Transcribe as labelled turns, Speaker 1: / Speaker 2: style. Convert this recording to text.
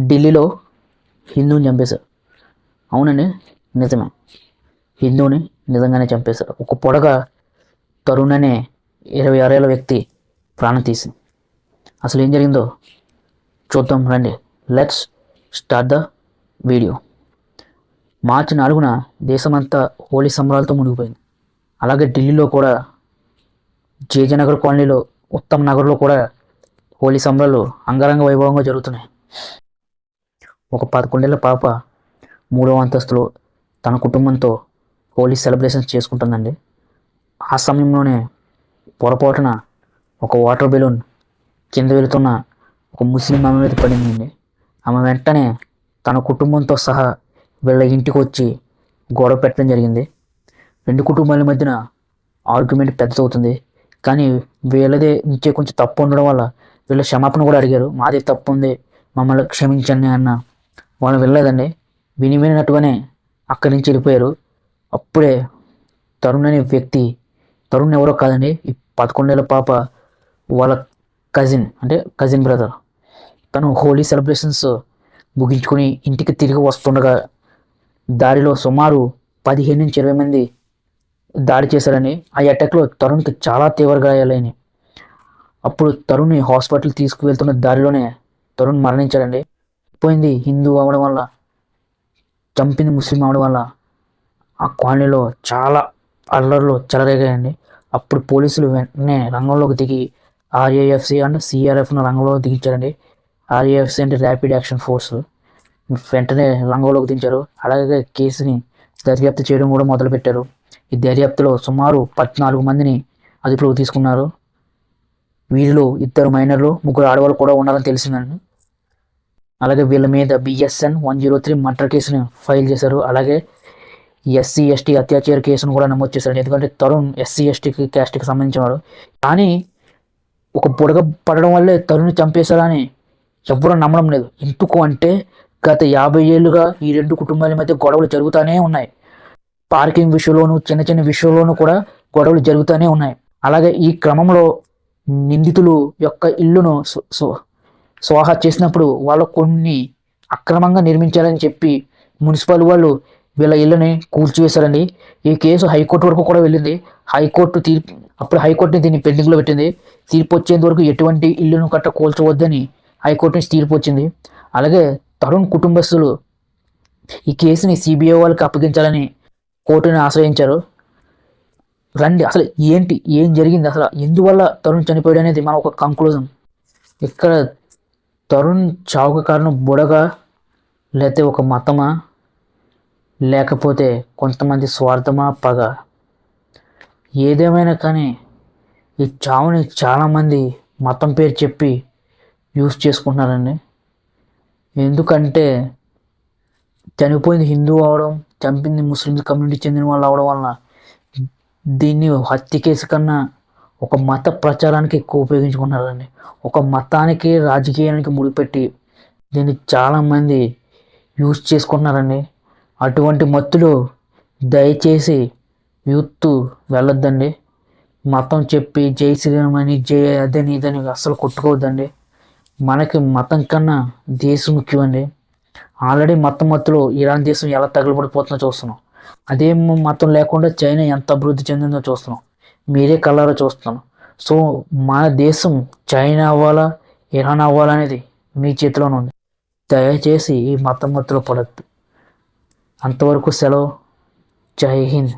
Speaker 1: ఢిల్లీలో హిందువుని చంపేశారు. అవునండి, నిజమే. హిందువుని నిజంగానే చంపేశారు. ఒక పొడగ తరుణ్ అనే 26 ఏళ్ళ వ్యక్తి ప్రాణం తీసి. అసలు ఏం జరిగిందో చూద్దాం రండి. Let's start the video. మార్చి 4న దేశమంతా హోలీ సంబరాలతో మునిగిపోయింది. అలాగే ఢిల్లీలో కూడా జేజేనగర్ కాలనీలో ఉత్తమ్ నగర్లో కూడా హోలీ సంబరాలు అంగరంగ వైభవంగా జరుగుతున్నాయి. ఒక 11 ఏళ్ల పాప 3వ అంతస్తులో తన కుటుంబంతో హోలీ సెలబ్రేషన్స్ చేసుకుంటుందండి. ఆ సమయంలోనే పొరపాటున ఒక వాటర్ బెలూన్ కింద వెళుతున్న ఒక ముస్లిం ఆమె మీద పడిందండి. ఆమె వెంటనే తన కుటుంబంతో సహా వీళ్ళ ఇంటికి వచ్చి గొడవ పెట్టడం జరిగింది. 2 కుటుంబాల మధ్యన ఆర్గ్యుమెంట్ పెద్దదవుతుంది. కానీ వీళ్ళదే నుంచే కొంచెం తప్పు ఉండడం వల్ల వీళ్ళ క్షమాపణ కూడా అడిగారు. మాది తప్పు ఉంది, మమ్మల్ని క్షమించండి అన్న. వాళ్ళు వెళ్ళలేదండి. వినినట్టుగానే అక్కడి నుంచి వెళ్ళిపోయారు. అప్పుడే తరుణ్ అనే వ్యక్తి, తరుణ్ ఎవరో కాదండి, ఈ 11 ఏళ్ల పాప వాళ్ళ కజిన్ బ్రదర్. తను హోలీ సెలబ్రేషన్స్ ముగించుకొని ఇంటికి తిరిగి వస్తుండగా దారిలో సుమారు 15 నుంచి 20 మంది దాడి చేశారని. ఆ అటాక్లో తరుణ్కి చాలా తీవ్ర గాయాలైనాయి. అప్పుడు తరుణ్ని హాస్పిటల్ తీసుకువెళ్తున్న దారిలోనే తరుణ్ మరణించాడండి. పోయింది హిందూ అవడం వల్ల, చంపింది ముస్లిం అవడం వల్ల ఆ కాలనీలో చాలా అల్లర్లు చెలరేగాయండి. అప్పుడు పోలీసులు వెంటనే రంగంలోకి దిగి ఆర్ఏఎఫ్సి అండ్ సిఆర్ఎఫ్ను రంగంలోకి దిగించారండి. ఆర్ఏఎఫ్సి అంటే ర్యాపిడ్ యాక్షన్ ఫోర్స్. వెంటనే రంగంలోకి దించారు. అలాగే కేసుని దర్యాప్తు చేయడం కూడా మొదలుపెట్టారు. ఈ దర్యాప్తులో సుమారు 14 మందిని అదుపులోకి తీసుకున్నారు. వీరిలో 2 మైనర్లు, 3 ఆడవాళ్ళు కూడా ఉన్నారని తెలిసిందండి. అలాగే వీళ్ళ మీద BSN 103 మర్డర్ కేసుని ఫైల్ చేశారు. అలాగే SC/ST అత్యాచార కేసును కూడా నమోదు చేశారు. ఎందుకంటే తరుణ్ SC/ST క్యాస్ట్కి సంబంధించినవాడు. కానీ ఒక బుడగ పడడం వల్లే తరుణ్ చంపేశారని ఎవ్వరూ నమ్మడం లేదు. ఎందుకు అంటే గత 50 ఏళ్ళుగా ఈ 2 కుటుంబాల మధ్య గొడవలు జరుగుతూనే ఉన్నాయి. పార్కింగ్ విషయంలోనూ చిన్న చిన్న విషయంలోనూ కూడా గొడవలు జరుగుతూనే ఉన్నాయి. అలాగే ఈ క్రమంలో నిందితులు యొక్క ఇల్లును స్వాహా చేసినప్పుడు వాళ్ళు కొన్ని అక్రమంగా నిర్మించారని చెప్పి మున్సిపల్ వాళ్ళు వీళ్ళ ఇళ్ళని కూల్చివేశారండి. ఈ కేసు హైకోర్టు వరకు కూడా వెళ్ళింది. హైకోర్టుని దీన్ని పెండింగ్లో పెట్టింది. తీర్పు వచ్చేంత వరకు ఎటువంటి ఇల్లును కూల్చవద్దని హైకోర్టు నుంచి తీర్పు వచ్చింది. అలాగే తరుణ్ కుటుంబస్తులు ఈ కేసుని CBI వాళ్ళకి అప్పగించాలని కోర్టుని ఆశ్రయించారు. రండి, అసలు ఏం జరిగింది, అసలు ఎందువల్ల తరుణ్ చనిపోయాడు అనేది మన ఒక కంక్లూజన్. ఇక్కడ తరుణ్ చావుకు కారణం బుడగా, లేకపోతే ఒక మతమా, లేకపోతే కొంతమంది స్వార్థమా, పగ, ఏదేమైనా కానీ ఈ చావుని చాలామంది మతం పేరు చెప్పి యూస్ చేసుకుంటున్నారండి. ఎందుకంటే చనిపోయింది హిందూ అవడం, చంపింది ముస్లిం కమ్యూనిటీ చెందిన వాళ్ళు అవడం వలన దీన్ని హత్య కేసు కన్నా ఒక మత ప్రచారానికి ఎక్కువ ఉపయోగించుకున్నారండి. ఒక మతానికి రాజకీయానికి ముడిపెట్టి దీన్ని చాలామంది యూజ్ చేసుకుంటున్నారండి. అటువంటి మత్తులో దయచేసి యూత్ వెళ్ళొద్దండి. మతం చెప్పి జై శ్రీరామ్ అని, జై అదని ఇదని అస్సలు కొట్టుకోవద్దండి. మనకి మతం కన్నా దేశం ముఖ్యం అండి. ఆల్రెడీ మత్తులో ఇరాన్ దేశం ఎలా తగలబడిపోతుందో చూస్తున్నాం. అదే మతం లేకుండా చైనా ఎంత అభివృద్ధి చెందిందో చూస్తున్నాం. మీరే కళ్ళారా చూస్తున్నాం. సో మన దేశం చైనా అవ్వాలా, ఇరాన్ అవ్వాలా అనేది మీ చేతిలోనే ఉంది. దయచేసి ఈ మత్తులో పడద్దు. అంతవరకు సెలవు. జై హింద్.